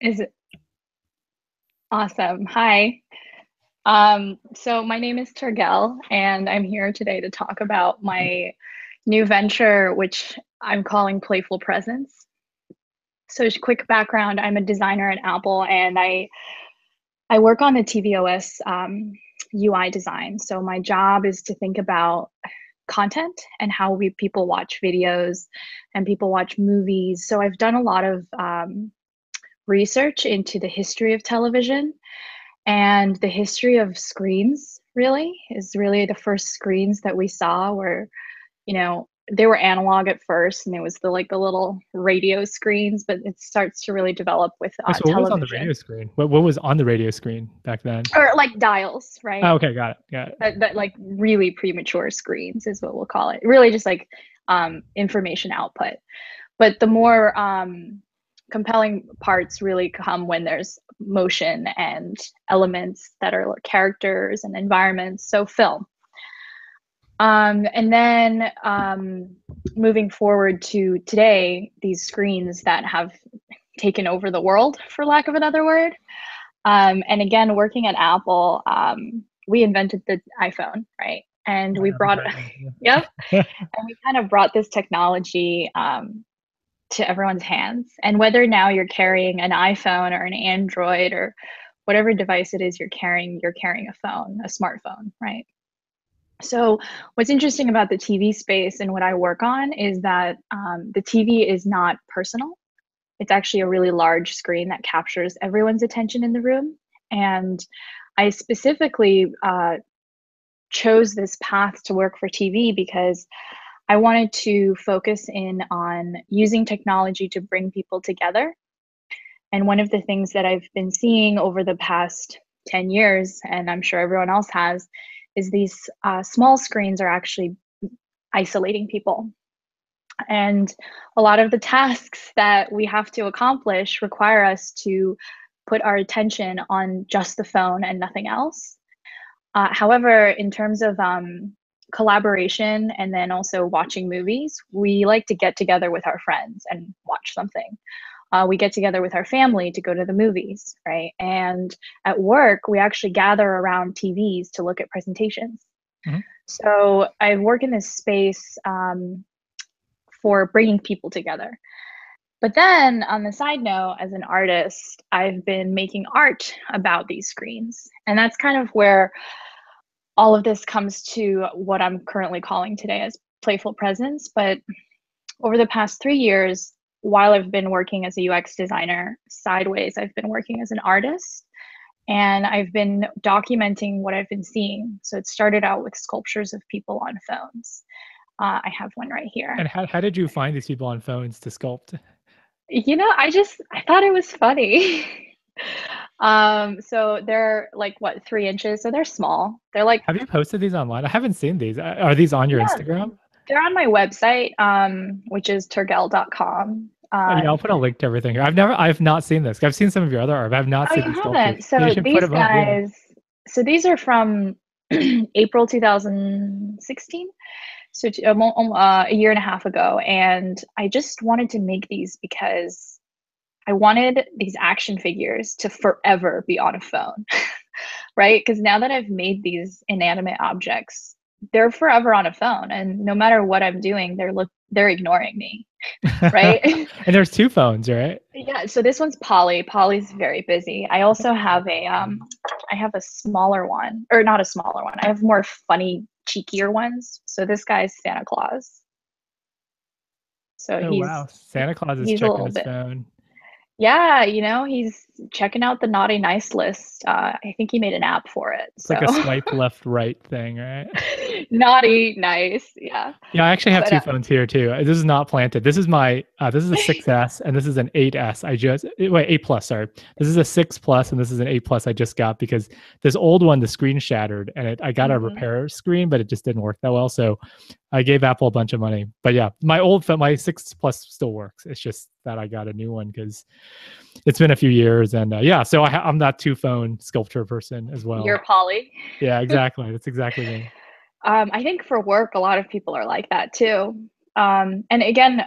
Is it awesome? Hi. So my name is Tergel, and I'm here today to talk about my new venture, which I'm calling Playful Presence. So, just quick background: I'm a designer at Apple, and I work on the tvOS UI design. So my job is to think about content and how we people watch videos and people watch movies. So I've done a lot of research into the history of television and the history of screens. Really is really the first screens that we saw were, they were analog at first, and it was the little radio screens, but it starts to really develop with Wait, so what was on the radio television, screen? What was on the radio screen back then? or like dials, Oh, right? okay, got it, got it. That like really premature screens is what we'll call it. Really just like information output. But the more compelling parts really come when there's motion and elements that are characters and environments. So film. And then moving forward to today, these screens that have taken over the world, for lack of another word. And again, working at Apple, we invented the iPhone, right? And Oh, we yeah, the brought, great one. yep, Yeah. and we kind of brought this technology to everyone's hands. And whether now you're carrying an iPhone or an Android or whatever device it is you're carrying a phone, a smartphone, right? So what's interesting about the TV space and what I work on is that the TV is not personal. It's actually a really large screen that captures everyone's attention in the room. And I specifically chose this path to work for TV because I wanted to focus in on using technology to bring people together. And one of the things that I've been seeing over the past 10 years, and I'm sure everyone else has, is these small screens are actually isolating people. And a lot of the tasks that we have to accomplish require us to put our attention on just the phone and nothing else. However, in terms of collaboration and then also watching movies, we like to get together with our friends and watch something. We get together with our family to go to the movies, right? And at work, we actually gather around TVs to look at presentations. Mhm. So I work in this space for bringing people together. But then on the side note, as an artist, I've been making art about these screens. And that's kind of where all of this comes to what I'm currently calling today as playful presence. But over the past 3 years, while I've been working as a UX designer, sideways, I've been working as an artist, and I've been documenting what I've been seeing. So it started out with sculptures of people on phones. I have one right here. And how did you find these people on phones to sculpt? I thought it was funny. So they're like what, 3 inches? So they're small. They're like, Have you posted these online? I haven't seen these. Are these on your yeah, Instagram? they're on my website, which is tergel.com. Yeah, I'll put a link to everything here. I've not seen this. I've seen some of your other art, but I've not Oh, seen you these sculptures. haven't? Yeah, you So should put these them up. Yeah. guys, so these are from April 2016. So a year and a half ago. And I just wanted to make these because I wanted these action figures to forever be on a phone, right? Because now that I've made these inanimate objects, they're forever on a phone, and no matter what I'm doing, they're ignoring me, right? And there's two phones, right? Yeah, so this one's Polly. Polly's very busy. I also have I have a smaller one, or not a smaller one. I have more funny, cheekier ones. So this guy's Santa Claus. So Oh wow, Santa Claus is he's a checking little his bit, phone. yeah, he's checking out the naughty nice list. I think he made an app for it. It's like So a swipe left right thing, right? naughty nice, yeah. Yeah, I actually have But two phones here too. This is not planted. This is my this is a 6S and this is an 8S. Wait, 8 plus, sorry. This is a 6 plus and this is an 8 plus I just got because this old one, the screen shattered and I got a mhm. repair screen, but it just didn't work that well. So I gave Apple a bunch of money. But yeah, my old phone, my 6 plus still works. It's just that I got a new one because it's been a few years. And yeah, so I'm that two phone sculpture person as You're well. Polly. Yeah, exactly. That's exactly me. I think for work, a lot of people are like that too. And again,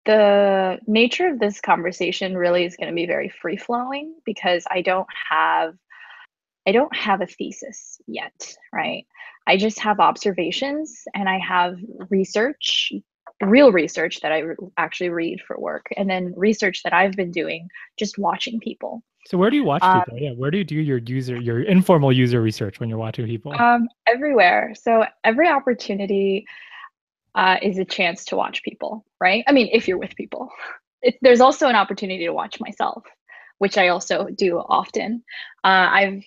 The nature of this conversation really is going to be very free flowing because I don't have a thesis yet, right? I just have observations and I have research, real research that actually read for work, and then research that I've been doing just watching people. So where do you watch Um, people? Yeah, where do you do your informal user research when you're watching people? Everywhere. So every opportunity is a chance to watch people, right? I mean, if you're with people. There's also an opportunity to watch myself, which I also do often. I've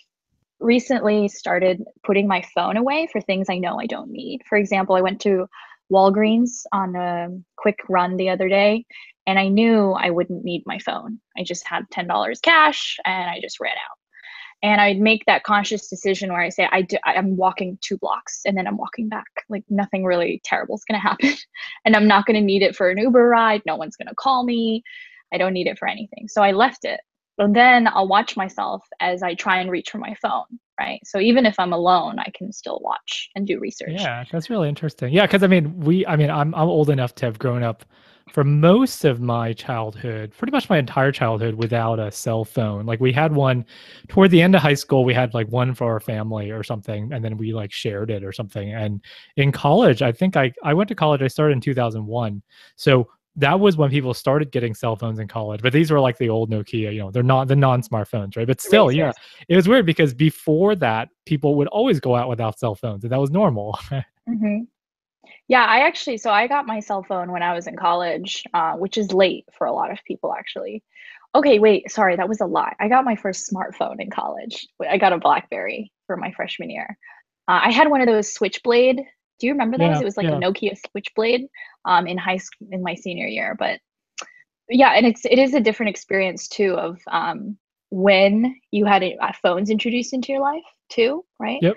recently started putting my phone away for things I know I don't need. For example, I went to Walgreens on a quick run the other day, and I knew I wouldn't need my phone. I just had $10 cash and I just ran out. And I'd make that conscious decision where I say, I'm walking 2 blocks and then I'm walking back. Like nothing really terrible is going to happen. And I'm not going to need it for an Uber ride. No one's going to call me. I don't need it for anything. So I left it. But then I'll watch myself as I try and reach for my phone, right? So even if I'm alone, I can still watch and do research. Yeah, that's really interesting. Yeah, because I'm old enough to have grown up for most of my childhood, pretty much my entire childhood, without a cell phone. Like we had one toward the end of high school, we had like one for our family or something, and then we like shared it or something. And in college, I went to college, I started in 2001. So that was when people started getting cell phones in college, but these were like the old Nokia, they're not the non-smartphones, right? But still, yeah, Racers. it was weird because before that, people would always go out without cell phones, and that was normal. Hmm. Yeah, so I got my cell phone when I was in college, which is late for a lot of people, actually. Okay, wait, sorry, that was a lie. I got my first smartphone in college. I got a BlackBerry for my freshman year. I had one of those Switchblade. Do you remember those? Yeah, It was like a yeah. Nokia Switchblade in high school in my senior year. But yeah, and it is a different experience too of when you had phones introduced into your life too, right? Yep.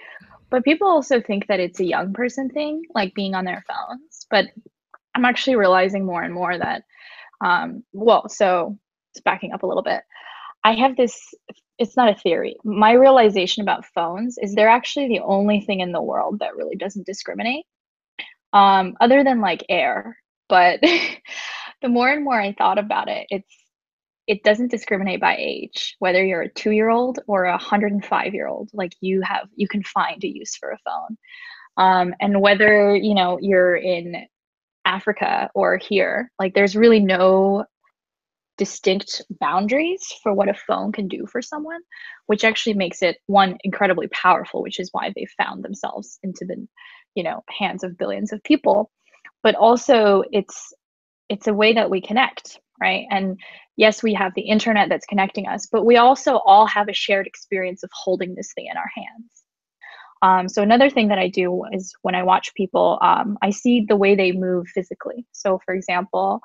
But people also think that it's a young person thing, like being on their phones. But I'm actually realizing more and more that, so it's backing up a little bit. I have this, it's not a theory. My realization about phones is they're actually the only thing in the world that really doesn't discriminate, other than like air. But the more and more I thought about it, it doesn't discriminate by age, whether you're a 2-year-old or a 105-year-old. Like you can find a use for a phone. And whether you're in Africa or here, like there's really no distinct boundaries for what a phone can do for someone, which actually makes it one incredibly powerful, which is why they found themselves into the hands of billions of people. But also it's a way that we connect, right? And yes, we have the internet that's connecting us, but we also all have a shared experience of holding this thing in our hands. So another thing that I do is when I watch people, I see the way they move physically. So for example,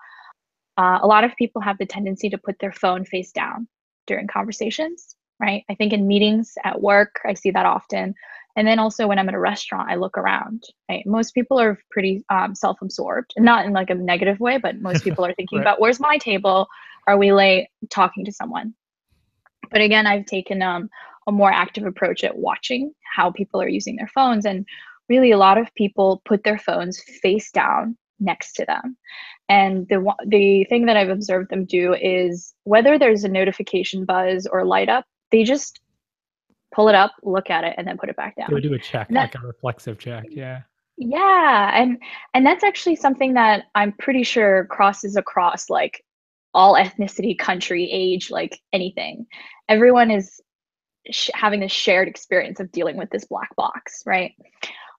a lot of people have the tendency to put their phone face down during conversations, right? I think in meetings at work, I see that often. And then also when I'm at a restaurant, I look around, right? Most people are pretty self-absorbed, not in like a negative way, but most people are thinking Right. about where's my table? Are we late? Talking to someone. But again, I've taken a more active approach at watching how people are using their phones. And really, a lot of people put their phones face down next to them. And the thing that I've observed them do is whether there's a notification buzz or light up, they just pull it up, look at it, and then put it back They would down. do a check, And that, like a reflexive check. Yeah. yeah, and that's actually something that I'm pretty sure crosses across like all ethnicity, country, age, like anything. Everyone is having this shared experience of dealing with this black box, right?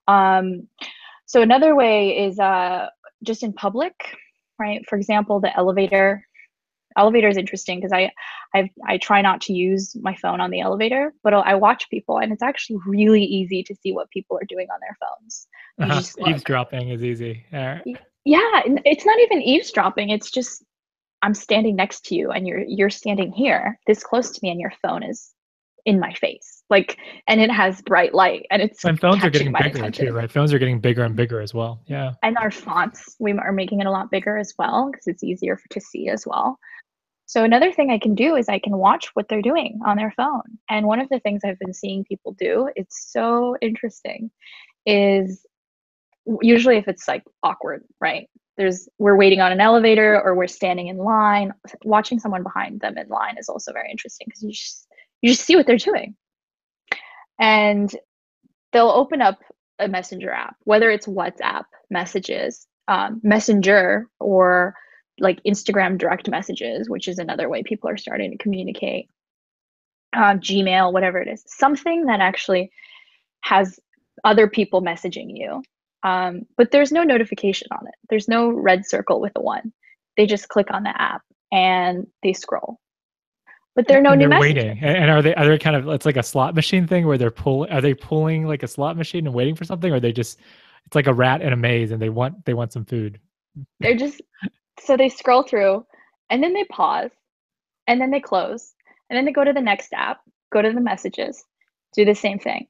Um, so another way is just in public, right? For example, the elevator. Elevator is interesting because I try not to use my phone on the elevator, but I watch people, and it's actually really easy to see what people are doing on their phones. You Uh-huh. just look. Eavesdropping is easy. Yeah, it's not even eavesdropping. It's just I'm standing next to you and you're standing here this close to me and your phone is in my face. Like, and it has bright light and it's And phones are catching getting my bigger too, attention. right? Phones are getting bigger and bigger as well. Yeah. And our fonts, we are making it a lot bigger as well because it's easier to see as well. So another thing I can do is I can watch what they're doing on their phone. And one of the things I've been seeing people do, it's so interesting, is usually if it's like awkward, right? we're waiting on an elevator or we're standing in line. Watching someone behind them in line is also very interesting because you just see what they're doing. And they'll open up a messenger app, whether it's WhatsApp messages, Messenger, or like Instagram direct messages, which is another way people are starting to communicate, Gmail, whatever it is, something that actually has other people messaging you. But there's no notification on it. There's no red circle with a one. They just click on the app and they scroll. But there are no And new they're messages. waiting. And are they kind of, it's like a slot machine thing where are they pulling like a slot machine and waiting for something, or are they just, it's like a rat in a maze and they want some food? They're just, so they scroll through and then they pause and then they close and then they go to the next app, go to the messages, do the same thing.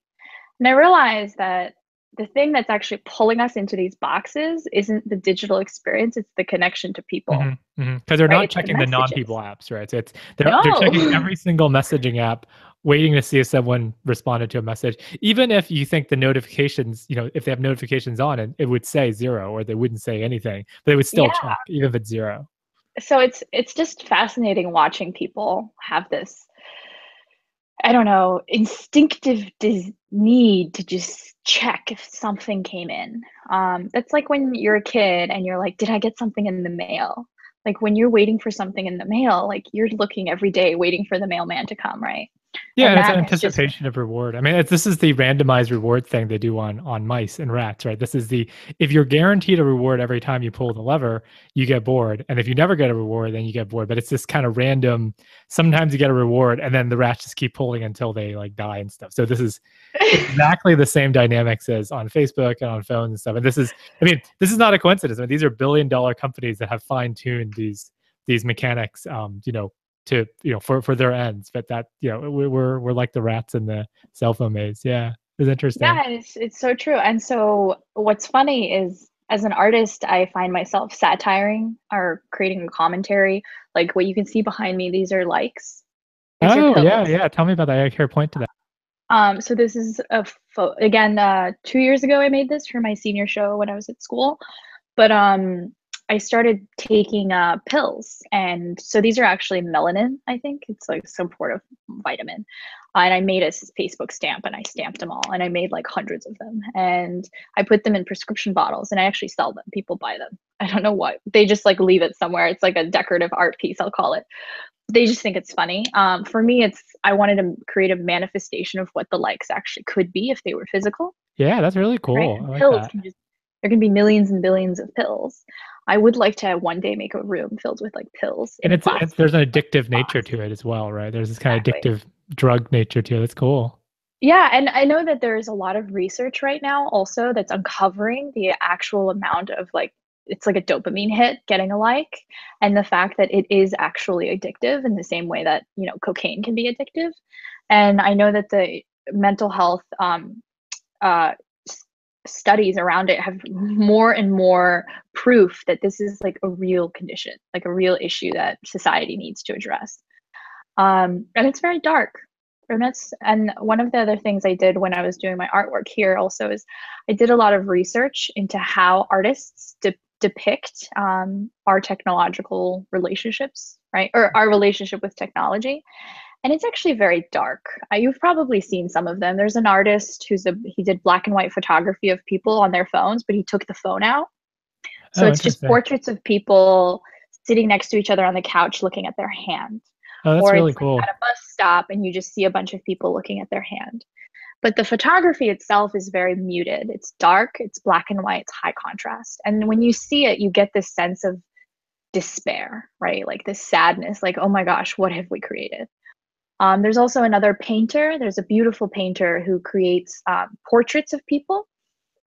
And I realized that the thing that's actually pulling us into these boxes isn't the digital experience, it's the connection to people. Because they're Right? not It's the checking the non-people messages. apps, right? So they're No. checking every single messaging app, waiting to see if someone responded to a message. Even if you think the notifications, if they have notifications on, it would say 0, or they wouldn't say anything, but they would still Yeah. check, even if it's 0. So it's just fascinating watching people have this, I don't know, instinctive need to just check if something came in. That's like when you're a kid and you're like, did I get something in the mail? Like when you're waiting for something in the mail, like you're looking every day waiting for the mailman to come, right? Yeah, And and it's that has just, anticipation of reward. I mean, this is the randomized reward thing they do on mice and rats, right? This is if you're guaranteed a reward every time you pull the lever, you get bored, and if you never get a reward, then you get bored. But it's this kind of random. Sometimes you get a reward, and then the rats just keep pulling until they like die and stuff. So this is exactly the same dynamics as on Facebook and on phones and stuff. And this is not a coincidence. I mean, these are billion-dollar companies that have fine-tuned these mechanics, to for their ends, but that we're like the rats in the cell phone maze. Yeah, it's interesting. yeah, it's so true. And so what's funny is as an artist, I find myself satiring or creating a commentary. Like what you can see behind me, these are likes. These are Oh yeah, pills. yeah, tell me about that. I care, point to that. So this is again, 2 years ago I made this for my senior show when I was at school, but I started taking pills, and so these are actually melanin. I think it's like some sort of vitamin, and I made a Facebook stamp and I stamped them all, and I made like hundreds of them, and I put them in prescription bottles, and I actually sell them. People buy them. I don't know what, they just like leave it somewhere. It's like a decorative art piece, I'll call it. They just think it's funny. For me, I wanted to create a manifestation of what the likes actually could be if they were physical, Yeah, that's really right? cool. And I like pills that. can just, there can be millions and billions of pills. I would like to one day make a room filled with like pills And in plastic there's an addictive nature box. to it as well, right? There's this kind of Exactly. addictive drug nature to it. That's cool. Yeah, and I know that there's a lot of research right now also that's uncovering the actual amount of like, it's like a dopamine hit getting a like, and the fact that it is actually addictive in the same way that, cocaine can be addictive. And I know that the mental health uh, studies around it have more and more proof that this is like a real condition, like a real issue that society needs to address. And it's very dark. And one of the other things I did when I was doing my artwork here also is I did a lot of research into how artists depict our technological relationships, right? Or our relationship with technology. And it's actually very dark. You've probably seen some of them. There's an artist he did black and white photography of people on their phones, but he took the phone out. So Oh, it's just interesting. portraits of people sitting next to each other on the couch looking at their hand. Oh, that's Or really it's like cool. at a bus stop and you just see a bunch of people looking at their hand. But the photography itself is very muted. It's dark, it's black and white, it's high contrast. And when you see it, you get this sense of despair, right? Like this sadness, like, oh my gosh, what have we created? There's also another painter. There's a beautiful painter who creates portraits of people,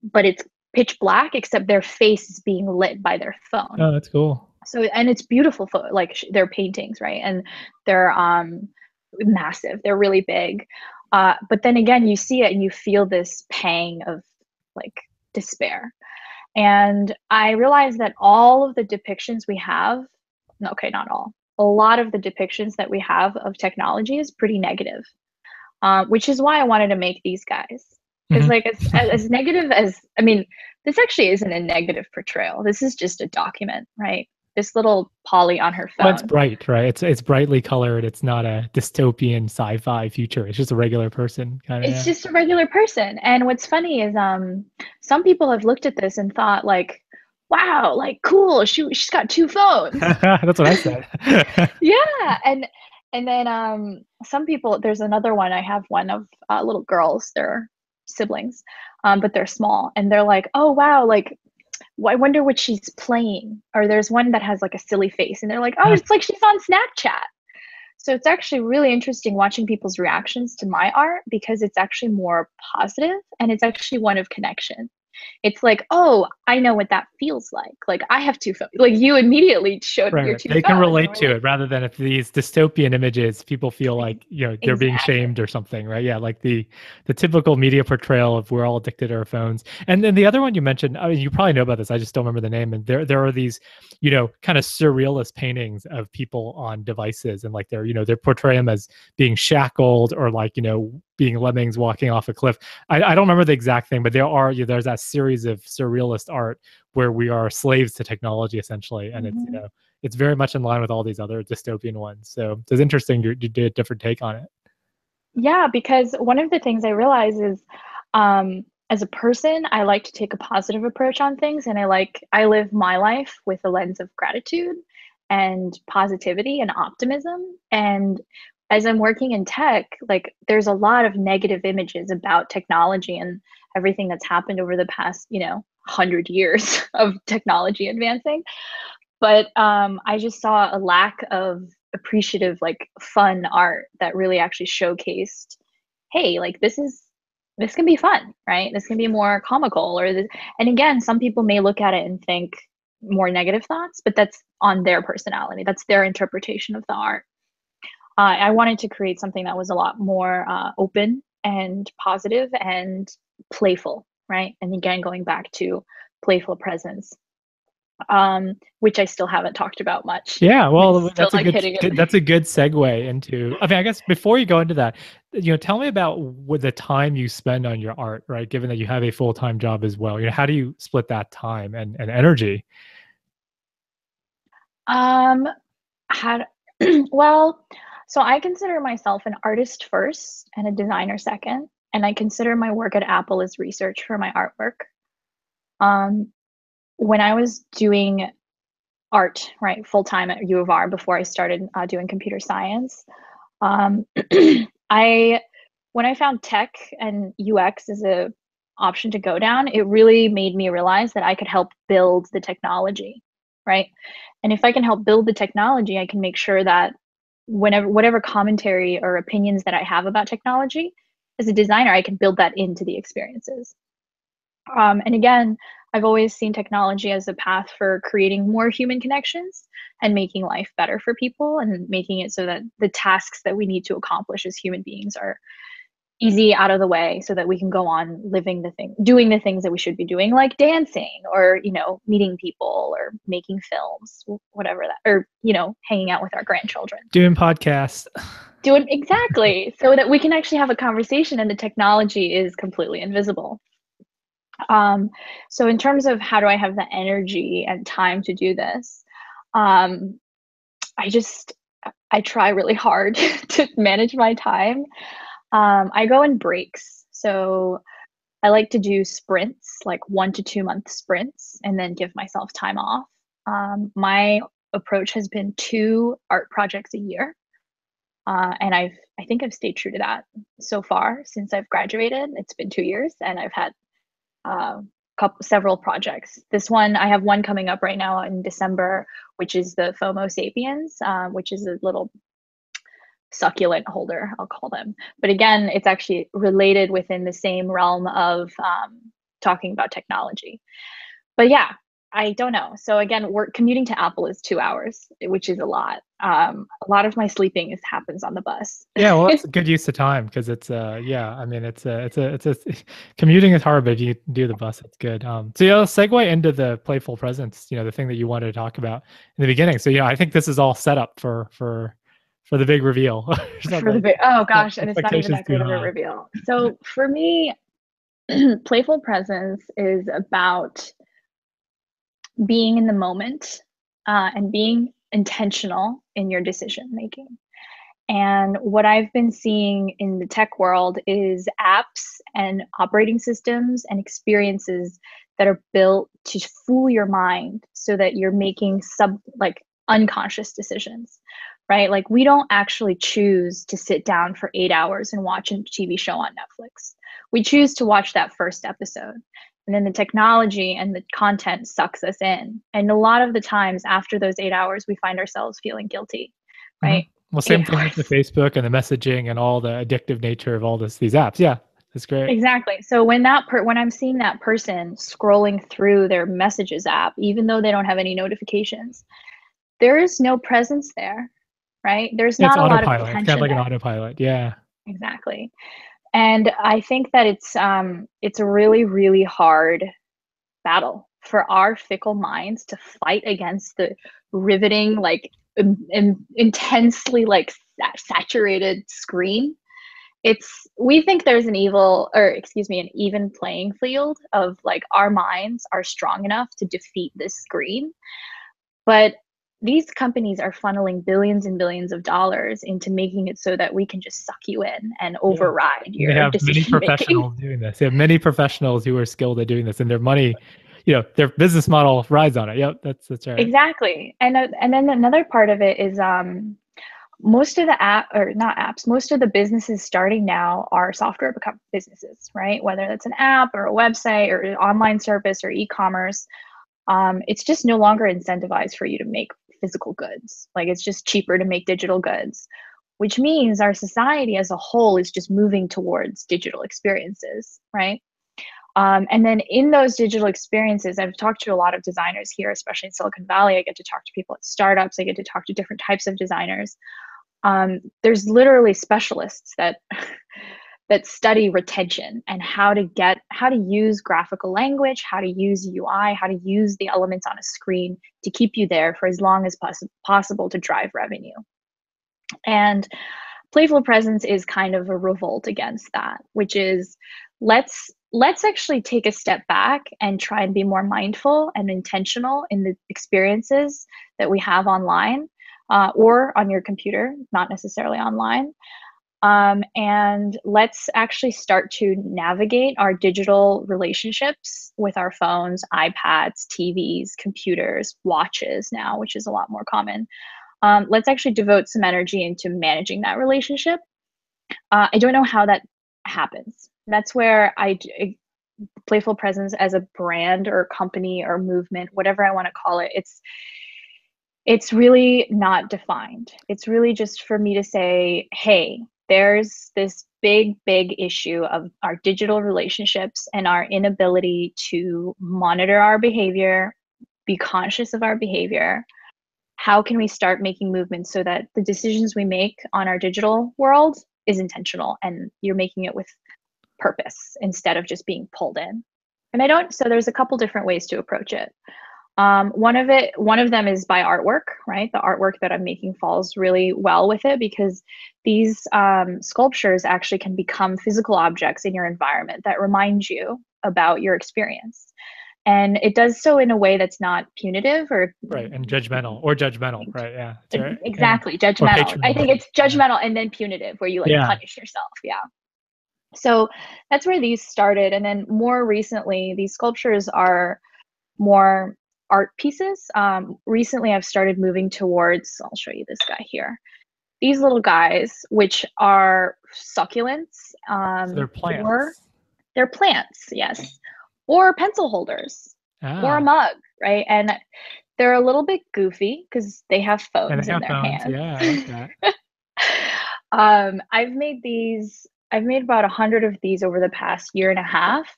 but it's pitch black, except their face is being lit by their phone. Oh, that's cool. So, and it's beautiful, like their paintings, right? And they're massive. They're really big. But then again, you see it and you feel this pang of like despair. And I realized that all of the depictions we have, okay, not all, a lot of the depictions that we have of technology is pretty negative, which is why I wanted to make these guys. Because like as negative as, I mean, this actually isn't a negative portrayal. This is just a document, right? This little Polly on her phone. Well, it's bright, right? It's brightly colored. It's not a dystopian sci-fi future. It's just a regular person kind of. It's just a regular person. And what's funny is some people have looked at this and thought like, wow, like cool, she's got two phones. That's what I said. Yeah. And then some people, there's another one, I have one of little girls, they're siblings, but they're small, and they're like, oh wow, like I wonder what she's playing. Or there's one that has like a silly face, and they're like, oh, it's like she's on Snapchat. So it's actually really interesting watching people's reactions to my art, because it's actually more positive, and it's actually one of connection. It's like, oh, I know what that feels like. Like I have two phones. Like you immediately showed me your two phones. They can relate to it, rather than if these dystopian images, people feel like, you know, they're being shamed or something, right? Yeah, like the typical media portrayal of we're all addicted to our phones. And then the other one you mentioned, I mean, you probably know about this, I just don't remember the name. And there are these, you know, kind of surrealist paintings of people on devices, and like they're, you know, they portray them as being shackled, or like, you know, being lemmings walking off a cliff. I don't remember the exact thing, but there's that series of surrealist art where we are slaves to technology essentially, and it's, you know, it's very much in line with all these other dystopian ones. So it's interesting you did a different take on it. Yeah, because one of the things I realize is, as a person, I like to take a positive approach on things, and I live my life with a lens of gratitude and positivity and optimism. And as I'm working in tech, like there's a lot of negative images about technology and everything that's happened over the past, you know, 100 years of technology advancing. But I just saw a lack of appreciative, like fun art that really actually showcased, hey, like this can be fun, right? This can be more comical, or this. And again, some people may look at it and think more negative thoughts, but that's on their personality. That's their interpretation of the art. I wanted to create something that was a lot more open and positive and playful, right? And again, going back to playful presence, which I still haven't talked about much. Yeah, well, that's a good segue into. I mean, I guess before you go into that, you know, tell me about what the time you spend on your art, right? Given that you have a full-time job as well, you know, how do you split that time and energy? How well, so I consider myself an artist first and a designer second, and I consider my work at Apple as research for my artwork. When I was doing art, right, full time at U of R before I started doing computer science, I when I found tech and UX as a option to go down, it really made me realize that I could help build the technology, right? And if I can help build the technology, I can make sure that whatever commentary or opinions that I have about technology, as a designer, I can build that into the experiences. And again, I've always seen technology as a path for creating more human connections and making life better for people, and making it so that the tasks that we need to accomplish as human beings are easy, out of the way, so that we can go on doing the things that we should be doing, like dancing, or, you know, meeting people, or making films, whatever that, or, you know, hanging out with our grandchildren. Doing podcasts. Doing exactly, so that we can actually have a conversation and the technology is completely invisible. So in terms of how do I have the energy and time to do this, I try really hard to manage my time. I go in breaks. So I like to do sprints, like 1 to 2 month sprints, and then give myself time off. My approach has been 2 art projects a year. And I think I've stayed true to that so far since I've graduated. It's been 2 years, and I've had several projects. I have one coming up right now in December, which is the FOMO sapiens, which is a little succulent holder, I'll call them. But again, it's actually related within the same realm of talking about technology. But yeah, I don't know. So again, commuting to Apple is 2 hours, which is a lot. A lot of my sleeping happens on the bus. Yeah, well, that's a good use of time, because it's yeah, I mean, it's commuting is hard, but if you do the bus, it's good. So yeah, let's segue into the playful presence, you know, the thing that you wanted to talk about in the beginning. So yeah, I think this is all set up for the big reveal. Oh gosh, and it's not even that good of a reveal. So for me, Playful presence is about being in the moment and being intentional in your decision making. And what I've been seeing in the tech world is apps and operating systems and experiences that are built to fool your mind so that you're making unconscious decisions, right? Like we don't actually choose to sit down for 8 hours and watch a TV show on Netflix. We choose to watch that first episode. And then the technology and the content sucks us in. And a lot of the times after those 8 hours, we find ourselves feeling guilty, right? Well, same thing with the Facebook and the messaging and all the addictive nature of all these apps. Yeah, that's great. Exactly. So when I'm seeing that person scrolling through their messages app, even though they don't have any notifications, there is no presence there, right? There's It's not a lot of autopilot. It's kind of attention like an there. autopilot. Yeah. Exactly. And I think that it's a really, really hard battle for our fickle minds to fight against the riveting, like intensely like saturated screen. We think there's an even playing field of like our minds are strong enough to defeat this screen. But these companies are funneling billions and billions of dollars into making it so that we can just suck you in and override And they your have many decision making. professionals doing this. They have many professionals who are skilled at doing this, and their money, their business model rides on it. Yep, that's right. Exactly. And then another part of it is most of most of the businesses starting now are software businesses, right? Whether that's an app or a website or an online service or e-commerce, it's just no longer incentivized for you to make physical goods. Like it's just cheaper to make digital goods, which means our society as a whole is just moving towards digital experiences, right? And then in those digital experiences, I've talked to a lot of designers here, especially in Silicon Valley. I get to talk to people at startups. I get to talk to different types of designers. There's literally specialists that that study retention and how to use graphical language, how to use UI, how to use the elements on a screen to keep you there for as long as possible to drive revenue. And playful presence is kind of a revolt against that, which is let's actually take a step back and try and be more mindful and intentional in the experiences that we have online or on your computer, not necessarily online. And let's actually start to navigate our digital relationships with our phones, iPads, TVs, computers, watches now, which is a lot more common. Let's actually devote some energy into managing that relationship. I don't know how that happens. That's where playful presence as a brand or company or movement, whatever I want to call it, it's really not defined. It's really just for me to say, hey, there's this big issue of our digital relationships and our inability to monitor our behavior, be conscious of our behavior. How can we start making movements so that the decisions we make on our digital world is intentional and you're making it with purpose instead of just being pulled in? And so there's a couple different ways to approach it. One of them is by artwork, right? The artwork that I'm making falls really well with it because these sculptures actually can become physical objects in your environment that remind you about your experience. And it does so in a way that's not punitive or right, and judgmental, right? Yeah, that's right. Exactly, Yeah. judgmental. I think it's judgmental and then punitive, where you like punish yourself. Yeah. So that's where these started, and then more recently, these sculptures are more art pieces. Recently, I've started moving towards. I'll show you this guy here. These little guys, which are succulents. So they're plants. They're plants, yes. Or pencil holders, or a mug, right? And they're a little bit goofy because they have phones in their hands. Yeah, I like that. I've made about 100 of these over the past year and a half.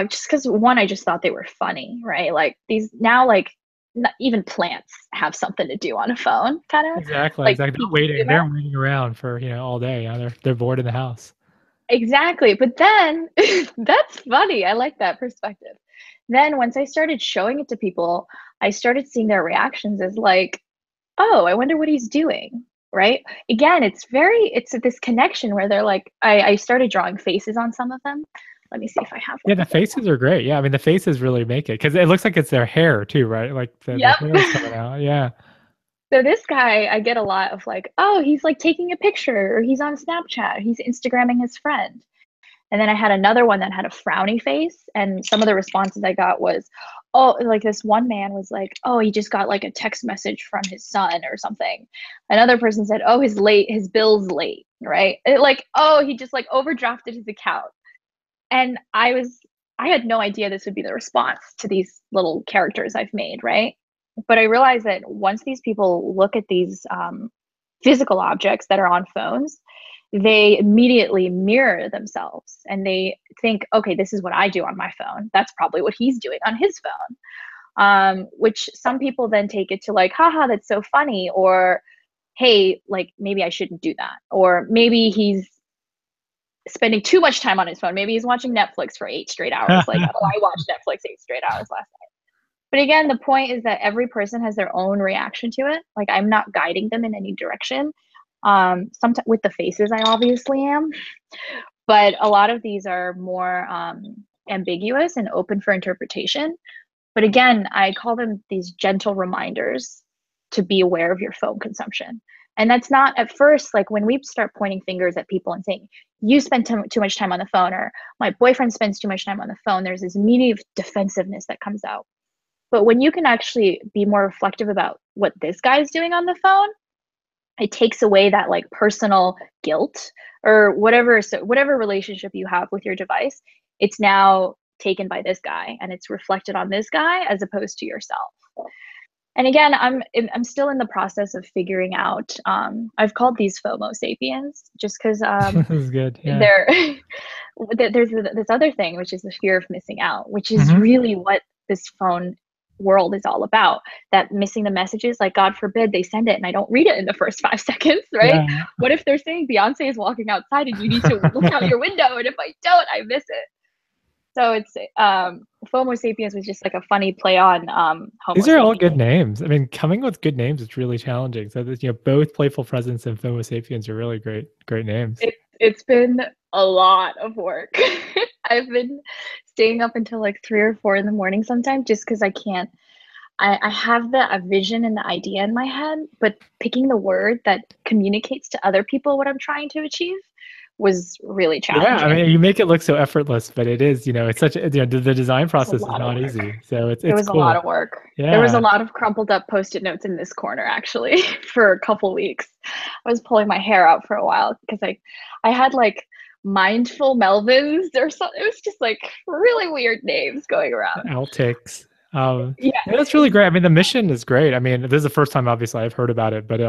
Just because I just thought they were funny, right? Like these now, like not even plants have something to do on a phone, kind of. Exactly. They're waiting around for all day. They're bored in the house. Exactly. But then that's funny. I like that perspective. Then once I started showing it to people, I started seeing their reactions as like, oh, I wonder what he's doing. Right. Again, it's this connection where they're like, I started drawing faces on some of them. Let me see if I have Yeah, one the of those. faces are great. Yeah, I mean the faces really make it because it looks like it's their hair too, right? Like the Yep. hair is coming out. Yeah. So this guy, I get a lot of like, oh, he's like taking a picture, or he's on Snapchat, he's Instagramming his friend. And then I had another one that had a frowny face, and some of the responses I got was, oh, like this one man was like, oh, he just got like a text message from his son or something. Another person said, oh, his bill's late, right? Like, oh, he just like overdrafted his account. And I had no idea this would be the response to these little characters I've made, right? But I realized that once these people look at these physical objects that are on phones, they immediately mirror themselves and they think, okay, this is what I do on my phone. That's probably what he's doing on his phone. Which some people then take it to like, haha, that's so funny, or hey, like maybe I shouldn't do that, or maybe he's spending too much time on his phone. Maybe he's watching Netflix for 8 straight hours. Like, oh, I watched Netflix 8 straight hours last night. But again, the point is that every person has their own reaction to it. Like, I'm not guiding them in any direction. Sometimes with the faces, I obviously am, but a lot of these are more ambiguous and open for interpretation. But again, I call them these gentle reminders to be aware of your phone consumption. And that's not at first, like when we start pointing fingers at people and saying, you spend too much time on the phone, or my boyfriend spends too much time on the phone, there's this immediate defensiveness that comes out. But when you can actually be more reflective about what this guy's doing on the phone, it takes away that like personal guilt or whatever. So whatever relationship you have with your device, it's now taken by this guy and it's reflected on this guy as opposed to yourself. And again, I'm still in the process of figuring out. I've called these FOMO sapiens just because This is good. Yeah. they're there's this other thing, which is the fear of missing out, which is Hmm. really what this phone world is all about. That missing the messages, like God forbid they send it and I don't read it in the first 5 seconds, right? Yeah. What if they're saying Beyonce is walking outside and you need to look out your window, and if I don't, I miss it. So it's FOMO sapiens was just like a funny play on Homo These are all good sapiens. names. I mean, coming with good names is really challenging. So that, both Playful Presence and Homo sapiens are really great names. It's been a lot of work. I've been staying up until like 3 or 4 in the morning sometimes just because I can't. I have a vision and the idea in my head, but picking the word that communicates to other people what I'm trying to achieve was really Yeah, I challenging. mean, you make it look so effortless, but it is, it's such, the design It was a process is lot of not work. easy. So It it's was a lot cool. of work. There was a Yeah. lot of crumpled up post-it notes in this corner actually for a couple weeks. I was pulling my hair out for a while because I had like mindful Melvins or something. It was just like really weird names going The around. outtakes. Yeah, Yeah, that's really great. I mean, the mission is great. I mean, this is the first time, obviously, I've heard about it, but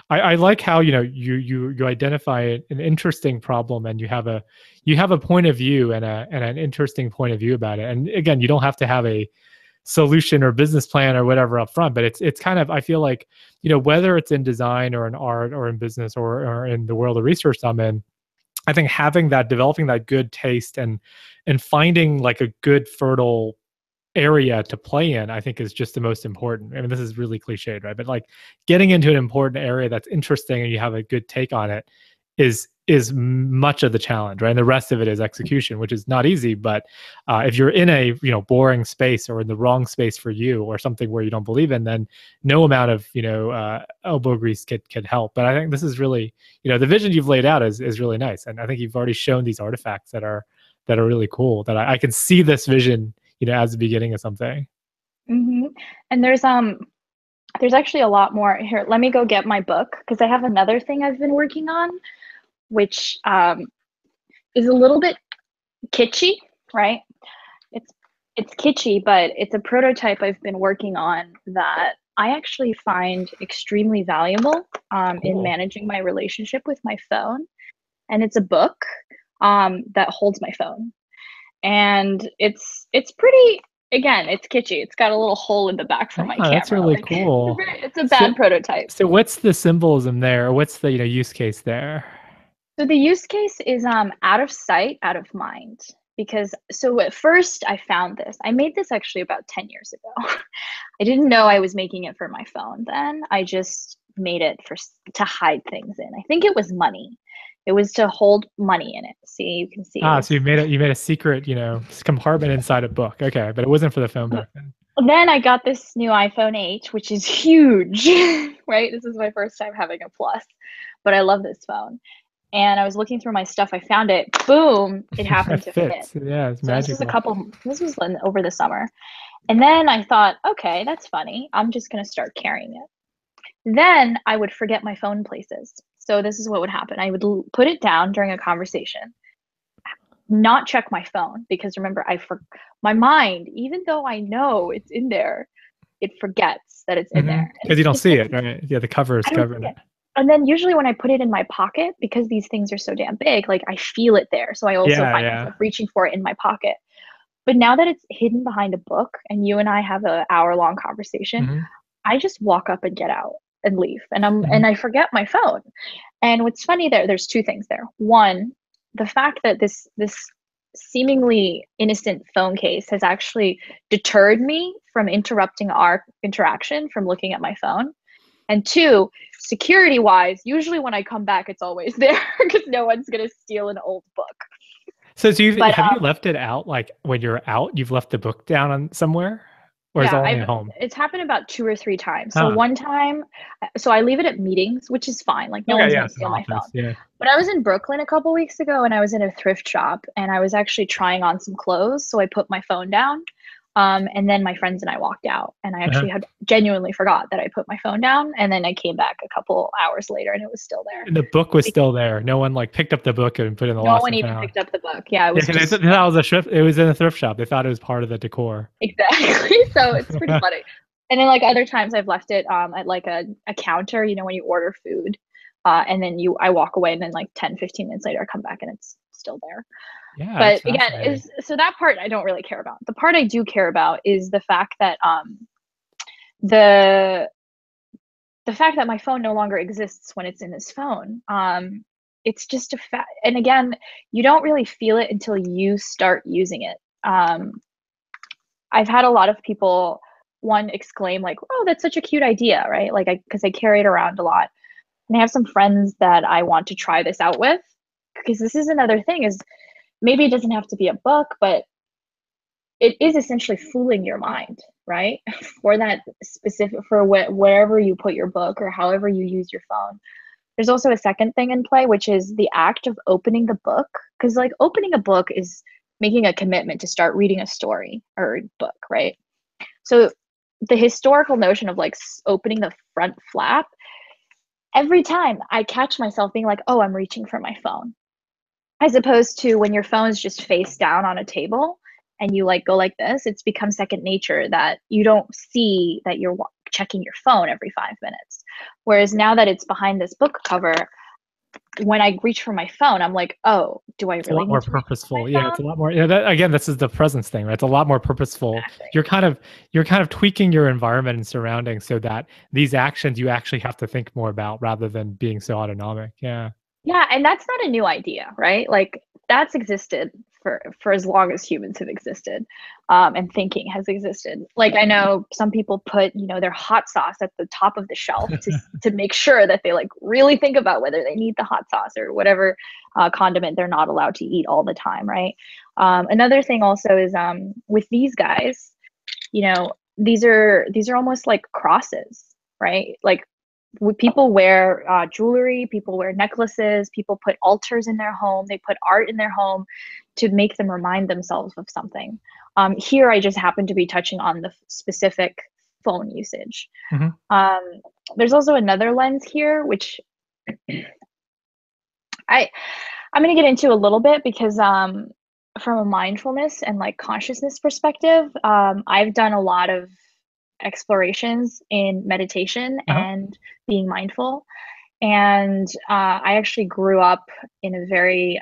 I like how you identify an interesting problem and you have a point of view and an interesting point of view about it. And again, you don't have to have a solution or business plan or whatever up front, but it's kind of, I feel like, whether it's in design or in art or in business or in the world of research I'm in, I think developing that good taste and finding like a good fertile area to play in, I think is just the most important. I mean, this is really cliched, right? But like getting into an important area that's interesting and you have a good take on it is much of the challenge, right? And the rest of it is execution, which is not easy. But if you're in a boring space or in the wrong space for you or something where you don't believe in, then no amount of elbow grease could help. But I think this is really the vision you've laid out is really nice, and I think you've already shown these artifacts that are really cool. That I can see this vision as the beginning of something. hmm and there's actually a lot more here. Let me go get my book because I have another thing I've been working on, which is a little bit kitschy, right? It's it's kitschy, but it's a prototype I've been working on that I actually find extremely valuable in Cool. managing my relationship with my phone. And it's a book that holds my phone, and it's pretty. Again, it's kitschy. It's got a little hole in the back for Oh, my that's camera. really Like cool. it's a So, bad prototype. so what's the symbolism there? What's the use case there? So the use case is out of sight, out of mind. Because so at first I found this. I made this actually about 10 years ago. I didn't know I was making it for my phone then. I just made it to hide things in. I think it was money. It was to hold money in it. See, you can see it So you made a secret, compartment inside a book. Okay, but it wasn't for the phone back then. Then I got this new iPhone 8, which is huge, right? This is my first time having a Plus, but I love this phone. And I was looking through my stuff. I found it. Boom! It happened to fit. Fits. Yeah, it's So magical. This was over the summer. And then I thought, okay, that's funny. I'm just going to start carrying it. Then I would forget my phone places. So this is what would happen. I would put it down during a conversation, not check my phone, because remember, my mind, even though I know it's in there, it forgets that it's in there. Because you don't see it, right? Yeah, the cover is covering it. And then usually when I put it in my pocket, because these things are so damn big, like I feel it there. So I also find myself reaching for it in my pocket. But now that it's hidden behind a book and you and I have an hour-long conversation, I just walk up and get out and leave. And I forget my phone. And what's funny there's two things there. One, the fact that this seemingly innocent phone case has actually deterred me from interrupting our interaction from looking at my phone. And two, security wise, usually when I come back, it's always there because no one's going to steal an old book. So have you left it out? Like when you're out, you've left the book down on somewhere? Or is it only at home? It's happened about 2 or 3 times. So one time, so I leave it at meetings, which is fine. Like no one's going to steal my phone. Yeah. But I was in Brooklyn a couple weeks ago and I was in a thrift shop and I was actually trying on some clothes. So I put my phone down. And then my friends and I walked out and I actually had genuinely forgot that I put my phone down. And then I came back a couple hours later and it was still there. And the book was still there. No one like picked up the book and put it in the lost. No one even picked up the book. Yeah. It was it was in a thrift shop. They thought it was part of the decor. Exactly. So it's pretty funny. And then like other times I've left it at like a counter, when you order food and then I walk away and then like 10, 15 minutes later I come back and it's still there. Yeah, but again, so that part I don't really care about. The part I do care about is the fact that the fact that my phone no longer exists when it's in this phone. It's just a fact. And again, you don't really feel it until you start using it. I've had a lot of people exclaim like, "Oh, that's such a cute idea," right? Like because I carry it around a lot, and I have some friends that I want to try this out with, because this is another thing is. Maybe it doesn't have to be a book, but it is essentially fooling your mind, right? For that specific, for wherever you put your book or however you use your phone. There's also a second thing in play, which is the act of opening the book. Because like opening a book is making a commitment to start reading a story or book, right? So the historical notion of like opening the front flap, every time I catch myself being like, oh, I'm reaching for my phone. As opposed to when your phone's just face down on a table and you like go like this, it's become second nature that you don't see that you're checking your phone every 5 minutes. Whereas now that it's behind this book cover, when I reach for my phone, I'm like, oh, do I really? It's a lot more purposeful. Yeah, it's a lot more. Yeah, again, this is the presence thing, right? It's a lot more purposeful. Exactly. You're kind of tweaking your environment and surroundings so that these actions you actually have to think more about rather than being so autonomic. Yeah. Yeah, and that's not a new idea, right? Like that's existed for as long as humans have existed, and thinking has existed. Like I know some people put, their hot sauce at the top of the shelf to make sure that they like really think about whether they need the hot sauce or whatever condiment they're not allowed to eat all the time, right? Another thing also is with these guys, these are almost like crosses, right? Like people wear jewelry, people wear necklaces, people put altars in their home, they put art in their home to make them remind themselves of something. Here, I just happen to be touching on the specific phone usage. There's also another lens here, which I'm going to get into a little bit because from a mindfulness and like consciousness perspective, I've done a lot of explorations in meditation and being mindful. And I actually grew up in a very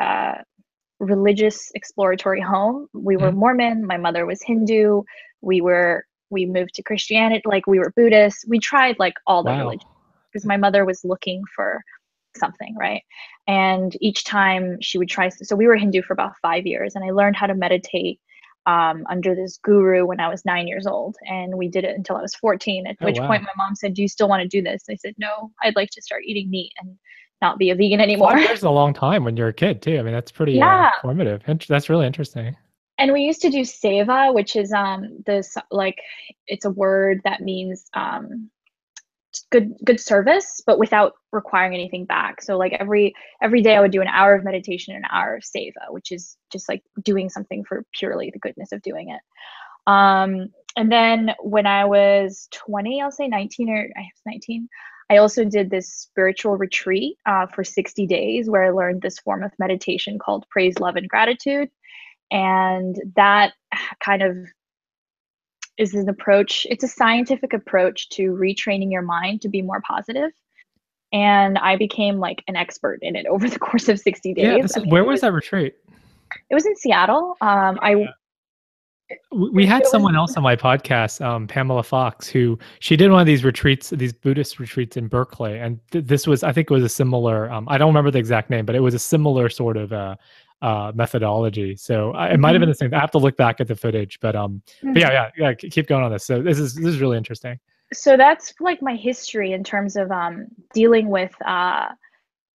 religious exploratory home. We were Mormon. My mother was Hindu. We moved to Christianity. Like we were Buddhist. We tried like all the religions because my mother was looking for something, right? And each time she would try. So we were Hindu for about 5 years, and I learned how to meditate under this guru when I was 9 years old, and we did it until I was 14. At which point my mom said, "Do you still want to do this?" I said, "No, I'd like to start eating meat and not be a vegan anymore. 5 years is a long time when you're a kid too. I mean, that's pretty Yeah. formative. That's really interesting. And we used to do seva, which is this, like, it's a word that means good service, but without requiring anything back. So like every day I would do an hour of meditation, an hour of seva, which is just like doing something for purely the goodness of doing it. And then when I was 20, I'll say 19, or I was 19, I also did this spiritual retreat for 60 days where I learned this form of meditation called praise, love, and gratitude. And that kind of is an approach. It's a scientific approach to retraining your mind to be more positive. And I became like an expert in it over the course of 60 days. Yeah, where was that retreat? It was in Seattle. We had someone else on my podcast, Pamela Fox, who she did one of these retreats, these Buddhist retreats in Berkeley. And this was, I think it was a similar, I don't remember the exact name, but it was a similar sort of methodology. So it might have been the same. I have to look back at the footage, but yeah, keep going on this. So this is really interesting. So that's like my history in terms of dealing with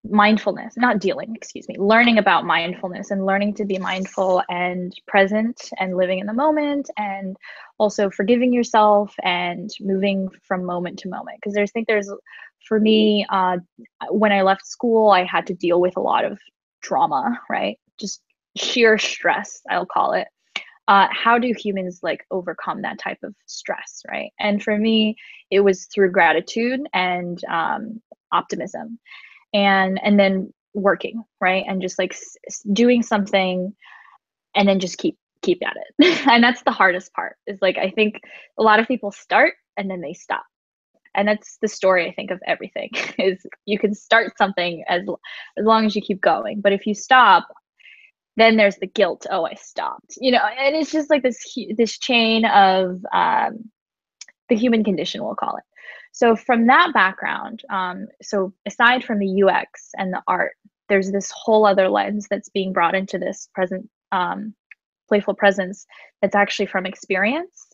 learning about mindfulness and learning to be mindful and present and living in the moment, and also forgiving yourself and moving from moment to moment. Because for me, when I left school, I had to deal with a lot of drama, right? Just sheer stress, I'll call it. How do humans like overcome that type of stress, right? And for me, it was through gratitude and optimism, and then working, right? And just like doing something, and then just keep at it. And that's the hardest part, is like, I think a lot of people start and then they stop. And that's the story, I think, of everything is you can start something as long as you keep going. But if you stop, then there's the guilt. Oh, I stopped, and it's just like this chain of the human condition, we'll call it. So from that background, so aside from the UX and the art, there's this whole other lens that's being brought into this present, playful presence, that's actually from experience.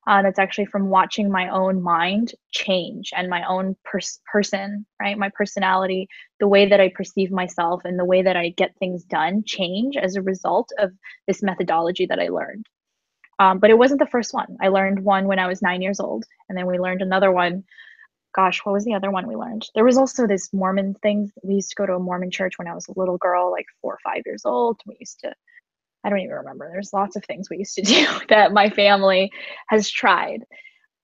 That's actually from watching my own mind change, and my own person, right? My personality, the way that I perceive myself and the way that I get things done change as a result of this methodology that I learned. But it wasn't the first one. I learned one when I was 9 years old, and then we learned another one. Gosh, what was the other one we learned? There was also this Mormon thing. We used to go to a Mormon church when I was a little girl, like 4 or 5 years old. I don't even remember. There's lots of things we used to do that my family has tried.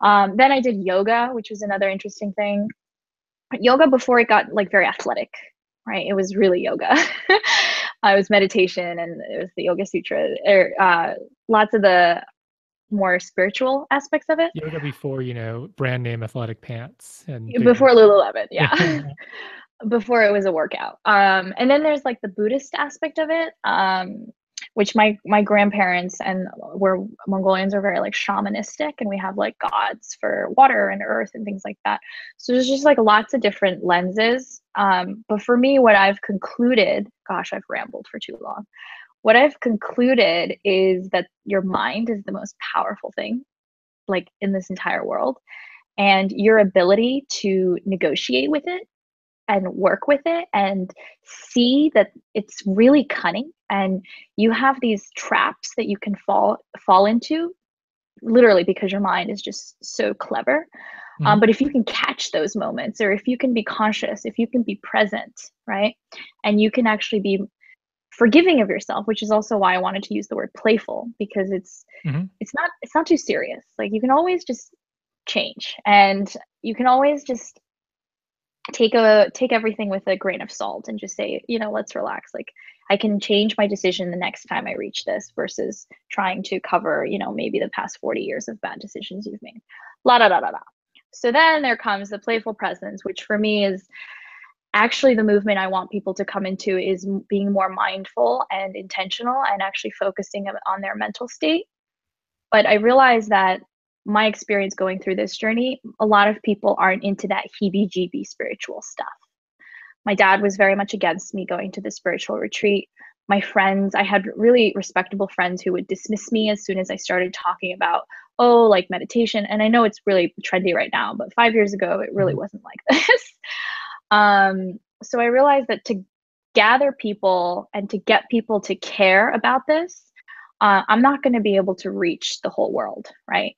Then I did yoga, which was another interesting thing. Yoga, before it got like very athletic, right? It was really yoga. It was meditation, and it was the Yoga Sutra, lots of the more spiritual aspects of it. Yoga before, brand name athletic pants, and before Lululemon, yeah. Before it was a workout. And then there's like the Buddhist aspect of it, which my grandparents and Mongolians are very like shamanistic, and we have like gods for water and earth and things like that. So there's just like lots of different lenses. But for me, what I've concluded, gosh, I've rambled for too long. What I've concluded is that your mind is the most powerful thing like in this entire world, and your ability to negotiate with it and work with it and see that it's really cunning, and you have these traps that you can fall into, literally, because your mind is just so clever. But if you can catch those moments, or if you can be conscious, if you can be present, right, and you can actually be forgiving of yourself, which is also why I wanted to use the word playful, because it's not too serious. Like, you can always just change, and you can always just take everything with a grain of salt and just say, let's relax. Like, I can change my decision the next time I reach this, versus trying to cover, maybe the past 40 years of bad decisions you've made. La da da da da. So then there comes the playful presence, which for me is actually the movement I want people to come into, is being more mindful and intentional, and actually focusing on their mental state. But I realize that my experience going through this journey, a lot of people aren't into that heebie-jeebie spiritual stuff. My dad was very much against me going to the spiritual retreat. My friends, I had really respectable friends who would dismiss me as soon as I started talking about, like meditation. And I know it's really trendy right now, but 5 years ago, it really wasn't like this. So I realized that to gather people and to get people to care about this, I'm not going to be able to reach the whole world, right?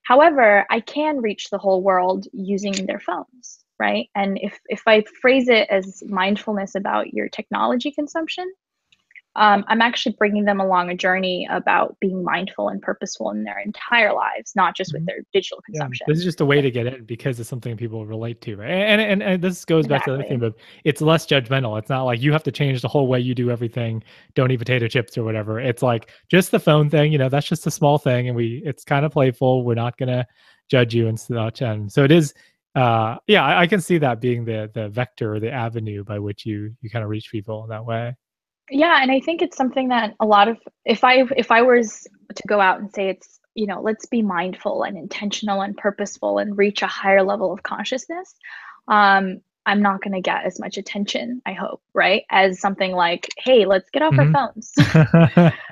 However, I can reach the whole world using their phones, right? And if I phrase it as mindfulness about your technology consumption, I'm actually bringing them along a journey about being mindful and purposeful in their entire lives, not just with Mhm. their digital Yeah, this is consumption. just a way to get in because it's something people relate to, right? And this goes back to the other thing, Exactly. but it's less judgmental. It's not like you have to change the whole way you do everything. Don't eat potato chips or whatever. It's like just the phone thing. That's just a small thing, and it's kind of playful. We're not gonna judge you and such. And so it is. Yeah, I can see that being the vector or the avenue by which you kind of reach people in that way. Yeah, and I think it's something that a lot of if I was to go out and say it's, let's be mindful and intentional and purposeful and reach a higher level of consciousness, I'm not going to get as much attention, I hope, right? As something like, hey, let's get off our Hmm. phones.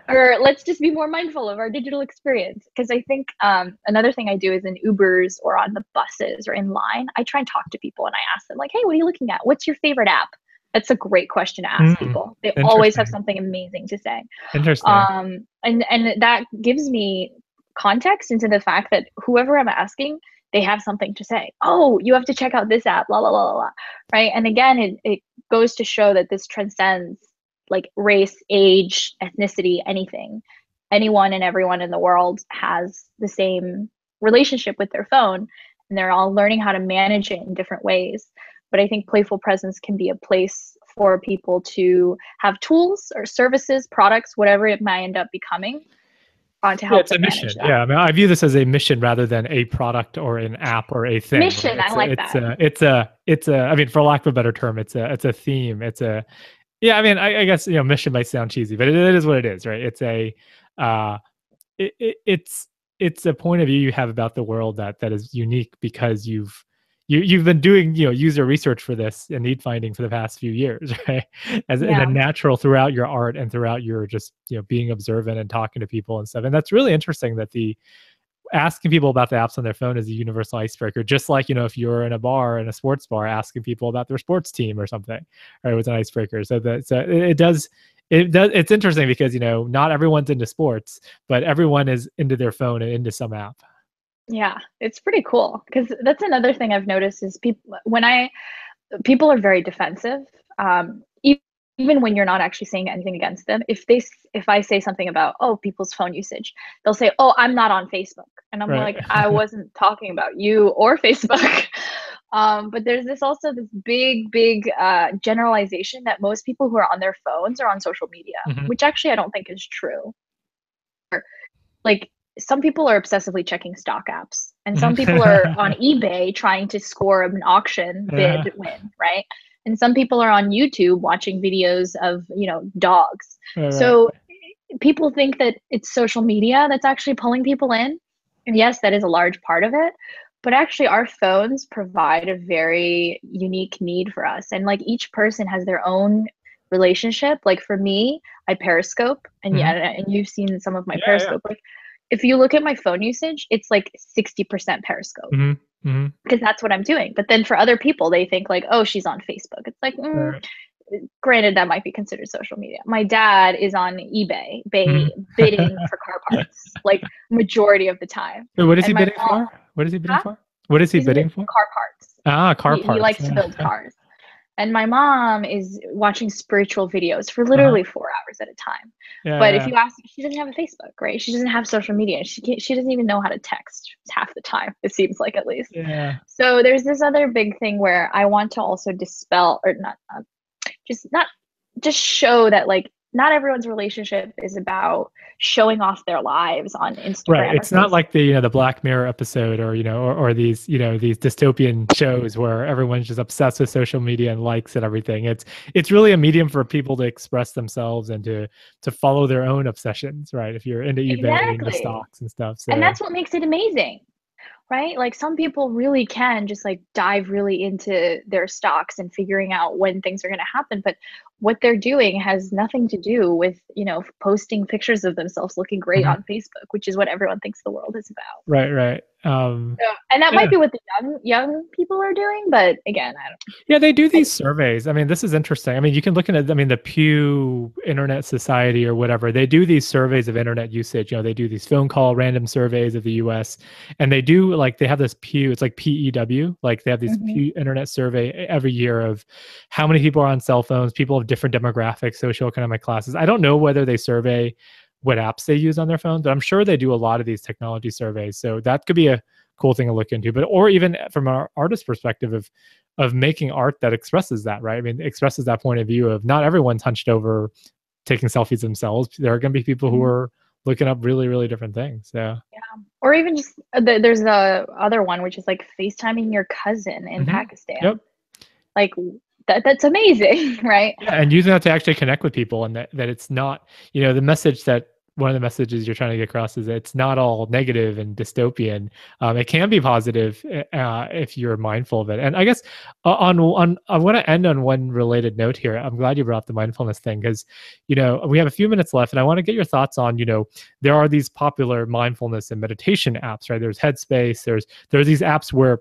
Or let's just be more mindful of our digital experience. Because I think another thing I do is in Ubers or on the buses or in line, I try and talk to people and I ask them, like, hey, what are you looking at? What's your favorite app? That's a great question to ask Mm, people. They always have interesting. something amazing to say. Interesting. And that gives me context into the fact that whoever I'm asking, they have something to say. Oh, you have to check out this app, la la la la, right? And again, it goes to show that this transcends like race, age, ethnicity, anything. Anyone and everyone in the world has the same relationship with their phone, and they're all learning how to manage it in different ways. But I think playful presence can be a place for people to have tools or services, products, whatever it might end up becoming, to Yeah, help it's a them manage mission. that. Yeah, I mean, I view this as a mission rather than a product or an app or a thing, right? Mission, I like that. I mean, for lack of a better term, it's a theme. Yeah, I mean, I guess, mission might sound cheesy, but it is what it is, right? Uh, it's a point of view you have about the world that is unique because you've been doing user research for this and need finding for the past few years, right? As in a Yeah. natural throughout your art and throughout your just being observant and talking to people and stuff. And that's really interesting that the asking people about the apps on their phone is a universal icebreaker. Just like if you're in a bar, in a sports bar, asking people about their sports team or something, right, was an icebreaker. So it's interesting because not everyone's into sports, but everyone is into their phone and into some app. Yeah, it's pretty cool because that's another thing I've noticed is people are very defensive. Even when you're not actually saying anything against them, if I say something about people's phone usage, they'll say, "Oh, I'm not on Facebook," and I'm Right. like, "I wasn't talking about you or Facebook." But there's this big generalization that most people who are on their phones are on social media, Hmm. which actually I don't think is true. Like some people are obsessively checking stock apps, and some people are on eBay trying to score an auction Yeah. bid win, right? And some people are on YouTube watching videos of, dogs. Right, right. So people think that it's social media that's actually pulling people in. And yes, that is a large part of it. But actually, our phones provide a very unique need for us. And like each person has their own relationship. Like for me, I Periscope, and yeah, Hmm. and you've seen some of my Yeah, yeah. Periscope. Like if you look at my phone usage, it's like 60% Periscope Hmm. Hmm. because that's what I'm doing. But then for other people, they think like, oh, she's on Facebook. It's like, Right. granted, that might be considered social media. My dad is on eBay bidding for car parts, like majority of the time. Wait, what is he And my bidding mom, for? What is he bidding huh? for? What is he He's into bidding for? car parts. Ah, car He parts. likes to build cars. And my mom is watching spiritual videos for Uh-huh. literally 4 hours at a time. Yeah, But if yeah, you ask, she doesn't have a Facebook, right? She doesn't have social media. She doesn't even know how to text half the time, it seems like at least. yeah. So there's this other big thing where I want to also dispel or not just show that like not everyone's relationship is about showing off their lives on Right. Instagram or It's not Facebook. like the Black Mirror episode or these these dystopian shows where everyone's just obsessed with social media and likes and everything. It's really a medium for people to express themselves and to follow their own obsessions, right? If you're into eBay, into Exactly. stocks and stuff. And So that's what makes it amazing, right? Like some people really can just like dive really into their stocks and figuring out when things are going to happen. But what they're doing has nothing to do with, posting pictures of themselves looking great Mhm. on Facebook, which is what everyone thinks the world is about. Right, right. So, and that Yeah. might be what the young people are doing, but again, I don't. Yeah, they do these surveys. I mean, this is interesting. I mean, you can look at, I mean, the Pew Internet Society or whatever, they do these surveys of internet usage. They do these phone call random surveys of the US, and they do like, they have this Pew, it's like PEW, like they have these Mhm. Pew Internet survey every year of how many people are on cell phones, people of different demographics, socioeconomic classes. I don't know whether they survey what apps they use on their phone, but I'm sure they do a lot of these technology surveys. So that could be a cool thing to look into. But or even from our artist perspective of making art that expresses that, right? I mean, expresses that point of view of not everyone's hunched over taking selfies themselves. There are going to be people who Mhm. are looking up really, really different things. So, Yeah. Or even just there's the other one, which is like FaceTiming your cousin in yep. Pakistan. Like that's amazing, right? Yeah, and using that to actually connect with people, and that it's not, the message that one of the messages you're trying to get across is that it's not all negative and dystopian. It can be positive if you're mindful of it. And I guess I want to end on one related note here. I'm glad you brought up the mindfulness thing because, we have a few minutes left, and I want to get your thoughts on, there are these popular mindfulness and meditation apps, right? There's Headspace. There's these apps where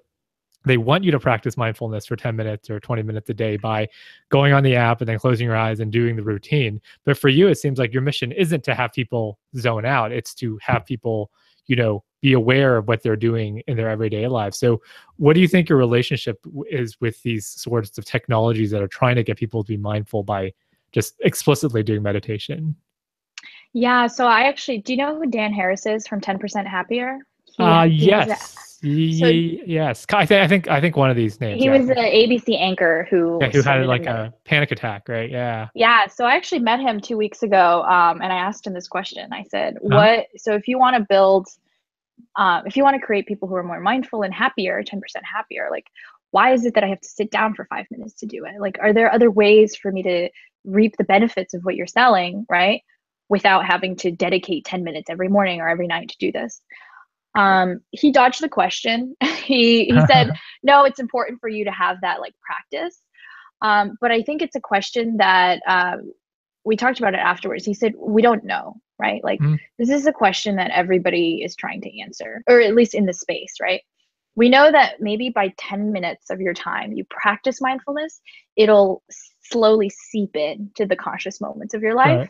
they want you to practice mindfulness for 10 minutes or 20 minutes a day by going on the app and then closing your eyes and doing the routine. But for you, it seems like your mission isn't to have people zone out. It's to have people, be aware of what they're doing in their everyday lives. So what do you think your relationship is with these sorts of technologies that are trying to get people to be mindful by just explicitly doing meditation? Yeah, so I actually, do you know who Dan Harris is from 10% Happier? He has a, Yes. so Yes. I think one of these names. he Yeah. was an ABC anchor Yeah, who who had started like a panic attack, right? Yeah. Yeah, so I actually met him 2 weeks ago, and I asked him this question. I said, Uh-huh. So if you want to if you want to create people who are more mindful and happier, 10% happier, like, why is it that I have to sit down for 5 minutes to do it? Like, are there other ways for me to reap the benefits of what you're selling, right? Without having to dedicate 10 minutes every morning or every night to do this. He dodged the question. He said, no, it's important for you to have that like practice. But I think it's a question that we talked about it afterwards. He said, we don't know, right? Like, Mhm. this is a question that everybody is trying to answer, or at least in the space, right? We know that maybe by 10 minutes of your time, you practice mindfulness, it'll slowly seep into the conscious moments of your life. Right.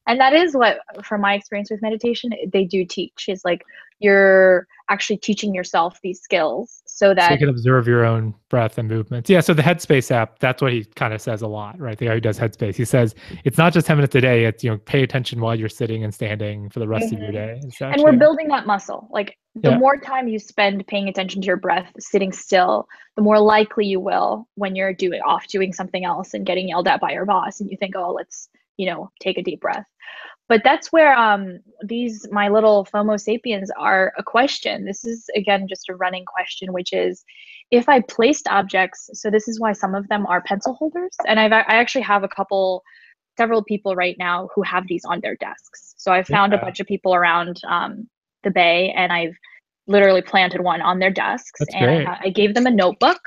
And that is what, from my experience with meditation, they do teach is like you're actually teaching yourself these skills so So you that. can observe your own breath and movements. Yeah. So the Headspace app, that's what he kind of says a lot, right? The guy who does Headspace, he says it's not just 10 minutes a day. It's, pay attention while you're sitting and standing for the rest of your Mhm. day and And such. we're Yeah. building that muscle. Like the Yeah. more time you spend paying attention to your breath, sitting still, the more likely you will when you're doing something else and getting yelled at by your boss and you think, oh, let's, take a deep breath. But that's where these my little FOMO sapiens are a question. This is again just a running question, which is if I placed objects. So this is why some of them are pencil holders, and I actually have several people right now who have these on their desks. So I found a Yeah. bunch of people around the Bay, and I've literally planted one on their desks, That's and great. I gave them a notebook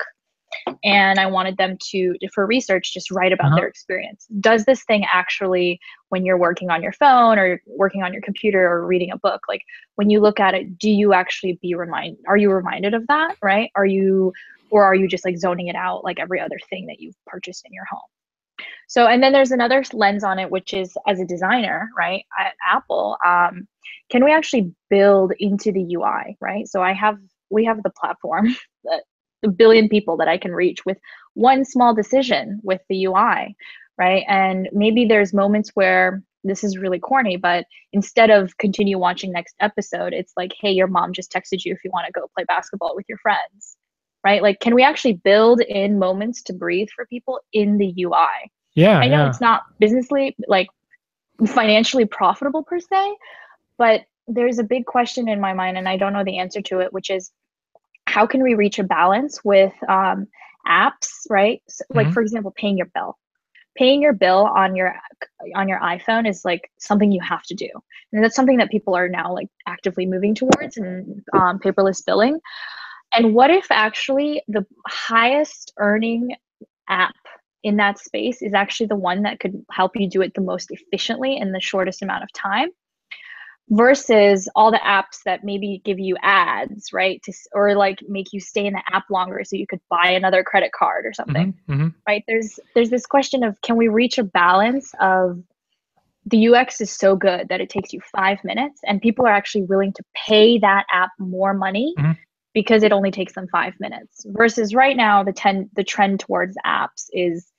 and I wanted them to, for research, just write about Uh-huh. their experience. Does this thing actually, when you're working on your phone or working on your computer or reading a book, like when you look at it, do you actually are you reminded of that, right? Or are you just like zoning it out like every other thing that you've purchased in your home? So, and then there's another lens on it, which is as a designer, right, at Apple, can we actually build into the UI, right? So we have the platform, the billion people that I can reach with one small decision with the UI, right? And maybe there's moments where this is really corny, but instead of continue watching next episode, it's like, hey, your mom just texted you if you want to go play basketball with your friends, right? Like, can we actually build in moments to breathe for people in the UI? Yeah. I know Yeah. it's not businessly, like financially profitable per se, but there's a big question in my mind, and I don't know the answer to it, which is how can we reach a balance with apps, right? So, like Mhm. for example, paying your bill. Paying your bill on your iPhone is like something you have to do, and that's something that people are now like actively moving towards and paperless billing. And what if actually the highest earning app in that space is actually the one that could help you do it the most efficiently in the shortest amount of time, versus all the apps that maybe give you ads, right? Or like make you stay in the app longer so you could buy another credit card or something, right? There's this question of, can we reach a balance of the UX is so good that it takes you 5 minutes and people are actually willing to pay that app more money because it only takes them 5 minutes, versus right now the trend towards apps is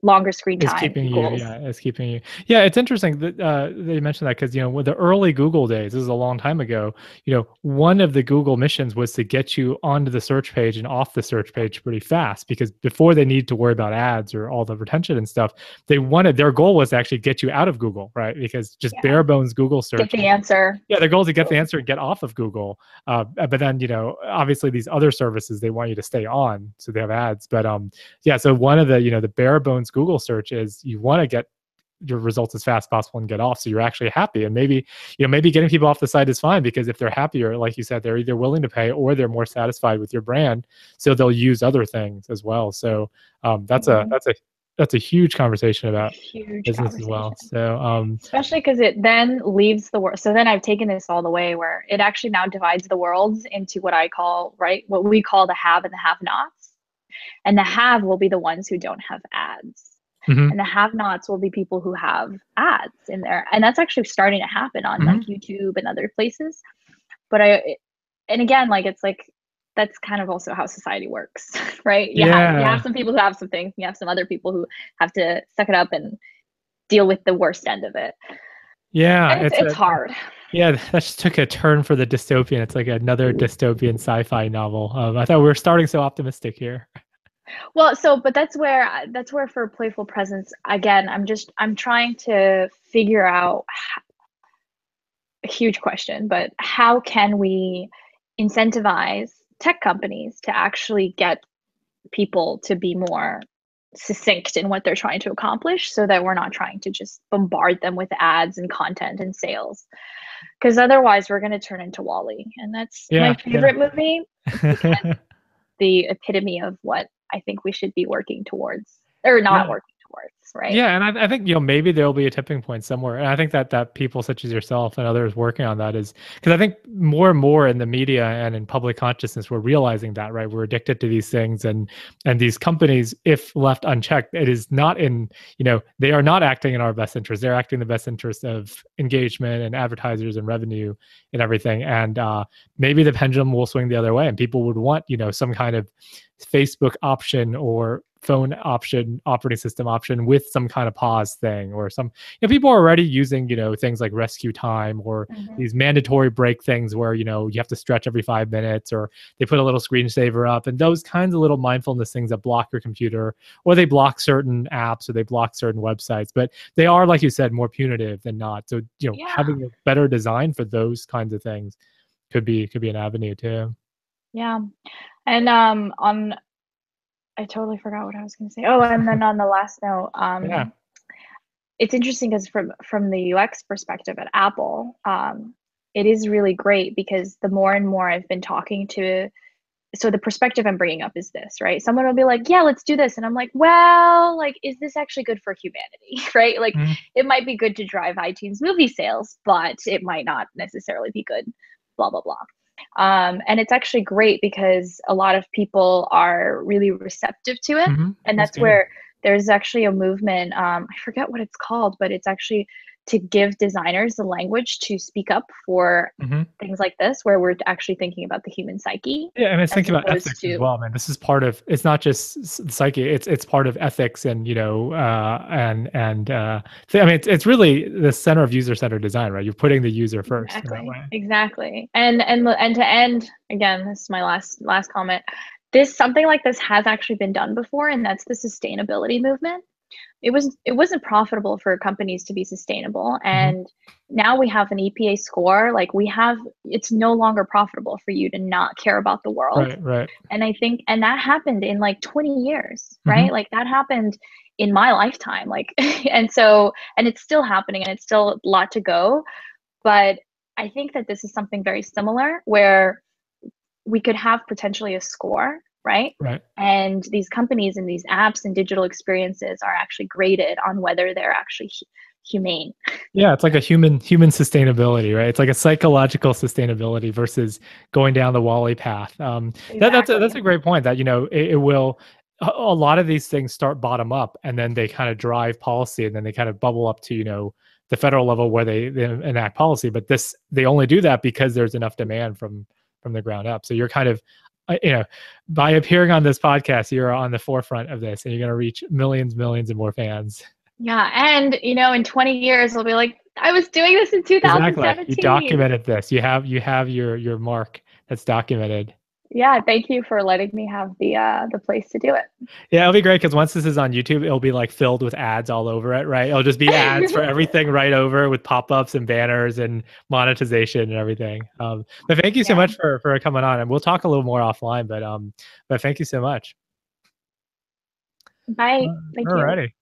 longer screen Is time keeping equals. you, it's keeping you. Yeah, it's interesting that they mentioned that, because with the early Google days, this is a long time ago. One of the Google missions was to get you onto the search page and off the search page pretty fast, because before they needed to worry about ads or all the retention and stuff, their goal was to actually get you out of Google, right? Because just bare bones Google search. Get the answer. Yeah, their goal is to get the answer and get off of Google. But then, obviously these other services, they want you to stay on, so they have ads. But yeah, so one of the, the bare bones Google search is you want to get your results as fast as possible and get off, so you're actually happy. And maybe getting people off the site is fine, because if they're happier, like you said, they're either willing to pay or they're more satisfied with your brand, so they'll use other things as well. So that's a huge conversation about business as well. So especially because it then leaves the world. So then I've taken this all the way where it actually now divides the worlds into what I call, right, what we call the have and the have-nots. And the have will be the ones who don't have ads. And the have-nots will be people who have ads in there. And that's actually starting to happen on like YouTube and other places. But and again, like, it's like, that's kind of also how society works, right? You have some people who have some things, you have some other people who have to suck it up and deal with the worst end of it. Yeah, and it's hard. Yeah, that just took a turn for the dystopian. It's like another dystopian sci-fi novel. I thought we were starting so optimistic here. Well, but that's where for Playful Presence, again, I'm trying to figure out a huge question, but how can we incentivize tech companies to actually get people to be more succinct in what they're trying to accomplish, so that we're not trying to just bombard them with ads and content and sales, because otherwise we're going to turn into Wall-E, and that's my favorite movie. It's the epitome of what I think we should be working towards, or not working towards, right? Yeah, and I think maybe there'll be a tipping point somewhere, and I think that people such as yourself and others working on that is, because I think more and more in the media and in public consciousness, we're realizing that, right? We're addicted to these things, and these companies, if left unchecked, it is not in, they are not acting in our best interest. They're acting in the best interest of engagement and advertisers and revenue and everything. And maybe the pendulum will swing the other way, and people would want some kind of Facebook option or phone option, operating system option with some kind of pause thing, or some, people are already using, things like rescue time, or these mandatory break things where, you have to stretch every 5 minutes, or they put a little screensaver up, and those kinds of little mindfulness things that block your computer, or they block certain apps, or they block certain websites, but they are, like you said, more punitive than not. So, having a better design for those kinds of things could be an avenue too. Yeah. And I totally forgot what I was going to say. Oh, and then on the last note, it's interesting because from the UX perspective at Apple, it is really great, because the more and more I've been talking to, so the perspective I'm bringing up is this, right? Someone will be like, yeah, let's do this. And I'm like, well, like, is this actually good for humanity, right? Like, it might be good to drive iTunes movie sales, but it might not necessarily be good, blah, blah, blah. And it's actually great because a lot of people are really receptive to it. And that's where there's actually a movement. I forget what it's called, but it's actually to give designers the language to speak up for things like this, where we're actually thinking about the human psyche. Yeah, and it's thinking about ethics as well, man. This is part of, it's not just psyche, it's part of ethics, and I mean, it's really the center of user-centered design, right? You're putting the user first. Exactly. And to end, again, this is my last comment. Something like this has actually been done before, and that's the sustainability movement. It wasn't profitable for companies to be sustainable, and now we have an EPA score. Like, it's no longer profitable for you to not care about the world. Right. And I think, and that happened in like 20 years, right? Like, that happened in my lifetime. Like, and it's still happening, and it's still a lot to go. But I think that this is something very similar, where we could have potentially a score right? Right. And these companies and these apps and digital experiences are actually graded on whether they're actually humane. Yeah, it's like a human sustainability, right? It's like a psychological sustainability versus going down the Wally path. That's Exactly. a great point. That it will. A lot of these things start bottom up, and then they kind of drive policy, and then they kind of bubble up to the federal level where they enact policy. But they only do that because there's enough demand from the ground up. So you're kind of by appearing on this podcast, you're on the forefront of this, and you're going to reach millions and more fans. Yeah. And, in 20 years, we'll be like, I was doing this in Exactly. You 2017. documented this. You have your mark that's documented. Yeah. Thank you for letting me have the place to do it. Yeah, it'll be great because once this is on YouTube, it'll be like filled with ads all over it, right? It'll just be ads for everything right over with pop-ups and banners and monetization and everything. But thank you so much for coming on, and we'll talk a little more offline. But thank you so much. Bye. Thank you. Alrighty.